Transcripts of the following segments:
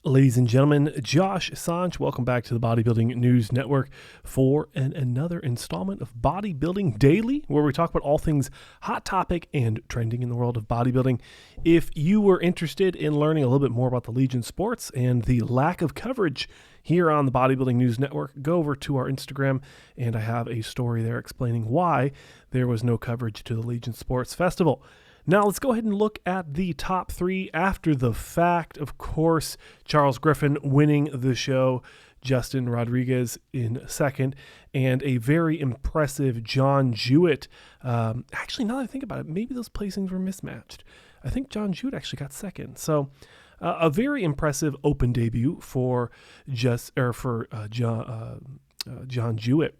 Ladies and gentlemen, Josh Sanch, welcome back to the Bodybuilding News Network for another installment of Bodybuilding Daily, where we talk about all things hot topic and trending in the world of bodybuilding. If you were interested in learning a little bit more about the Legion Sports and the lack of coverage here on the Bodybuilding News Network, go over to our Instagram, and I have a story there explaining why there was no coverage to the Legion Sports Festival. Now let's go ahead and look at the top three after the fact. Of course, Charles Griffin winning the show, Justin Rodriguez in second, and a very impressive John Jewett. Actually, now that I think about it, maybe those placings were mismatched. I think John Jewett actually got second. So a very impressive open debut for John Jewett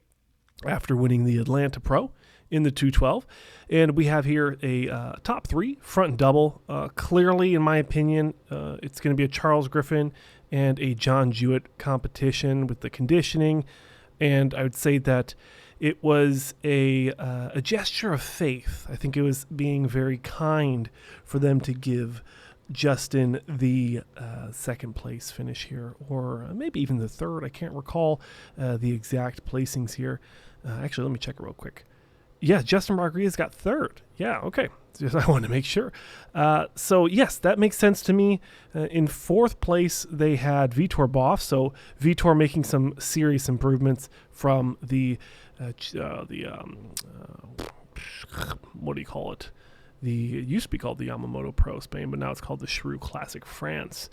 after winning the Atlanta Pro in the 212. And we have here a top three front and double. Clearly, in my opinion, it's going to be a Charles Griffin and a John Jewett competition with the conditioning. And I would say that it was a gesture of faith. I think it was being very kind for them to give Justin the second place finish here, or maybe even the third. I can't recall the exact placings here. Actually, let me check it real quick. Yeah, Justin Rodriguez got third. Yeah, okay. I wanted to make sure. So, yes, that makes sense to me. In fourth place, they had Vitor Boff. So, Vitor making some serious improvements from the what do you call it? It used to be called the Yamamoto Pro Spain, but now it's called the Shrew Classic France.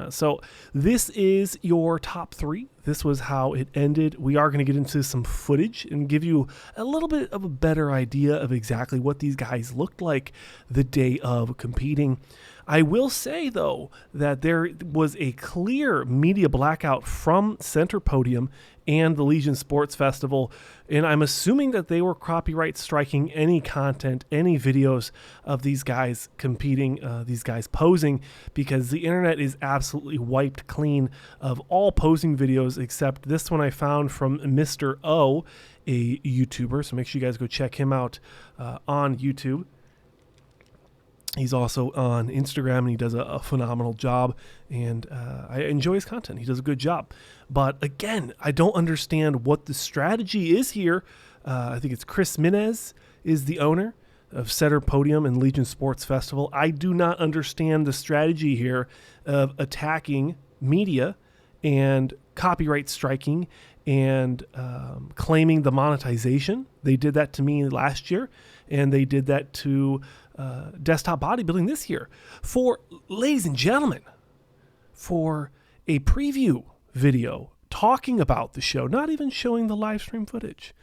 So this is your top three. This was how it ended. We are going to get into some footage and give you a little bit of a better idea of exactly what these guys looked like the day of competing. I will say, though, that there was a clear media blackout from Center Podium and the Legion Sports Festival, and I'm assuming that they were copyright striking any content, any videos of these guys competing, these guys posing, because the internet is absolutely wiped clean of all posing videos except this one I found from Mr. O, a YouTuber, so make sure you guys go check him out on YouTube. He's also on Instagram, and he does a phenomenal job, and I enjoy his content. He does a good job. But again, I don't understand what the strategy is here. I think it's Chris Minez is the owner of Center Podium and Legion Sports Festival. I do not understand the strategy here of attacking media and copyright striking and claiming the monetization. They did that to me last year, and they did that to Desktop Bodybuilding this year. Ladies and gentlemen, for a preview video talking about the show, not even showing the live stream footage,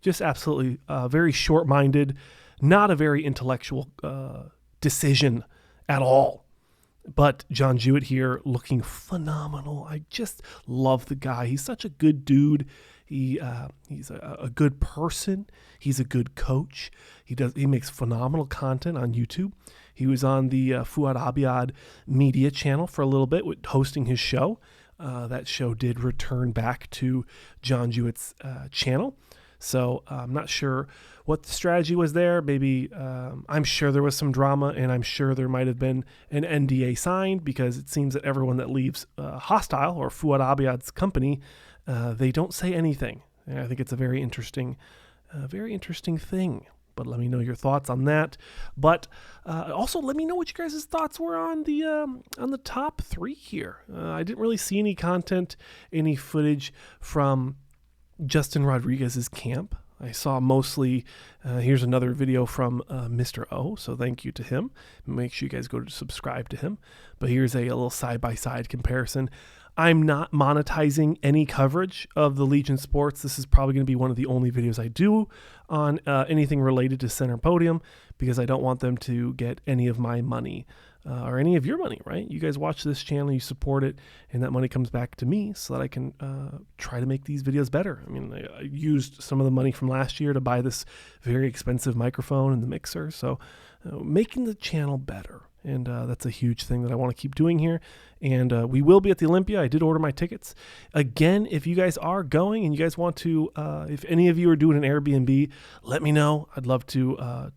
just absolutely very short-minded, not a very intellectual decision at all. But John Jewett here looking phenomenal. I just love the guy. He's such a good dude. He's a good person. He's a good coach. He makes phenomenal content on YouTube. He was on the Fuad Abiad media channel for a little bit with hosting his show. That show did return back to John Jewett's channel. So I'm not sure what the strategy was there. Maybe I'm sure there was some drama, and I'm sure there might have been an NDA signed, because it seems that everyone that leaves Hostile or Fuad Abiad's company, they don't say anything. And I think it's a very interesting thing. But let me know your thoughts on that. But also let me know what you guys' thoughts were on the top three here. I didn't really see any content, any footage from Justin Rodriguez's camp. I saw mostly, here's another video from Mr. O, so thank you to him. Make sure you guys go to subscribe to him. But here's a little side-by-side comparison. I'm not monetizing any coverage of the Legion Sports. This is probably going to be one of the only videos I do on anything related to Center Podium, because I don't want them to get any of my money or any of your money, right? You guys watch this channel, you support it, and that money comes back to me so that I can try to make these videos better. I mean, I used some of the money from last year to buy this very expensive microphone and the mixer, so making the channel better. And that's a huge thing that I want to keep doing here. And we will be at the Olympia. I did order my tickets. Again, if you guys are going and you guys want to, if any of you are doing an Airbnb, let me know. I'd love to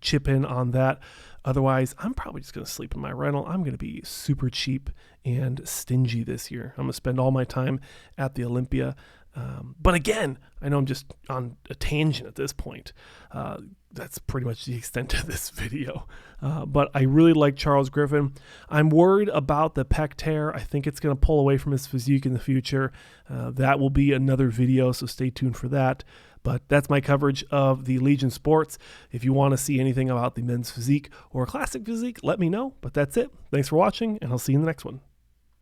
chip in on that. Otherwise, I'm probably just going to sleep in my rental. I'm going to be super cheap and stingy this year. I'm going to spend all my time at the Olympia. But again, I know I'm just on a tangent at this point. That's pretty much the extent of this video. But I really like Charles Griffin. I'm worried about the pec tear. I think it's going to pull away from his physique in the future. That will be another video, so stay tuned for that. But that's my coverage of the Legion Sports. If you want to see anything about the men's physique or classic physique, let me know. But that's it. Thanks for watching, and I'll see you in the next one.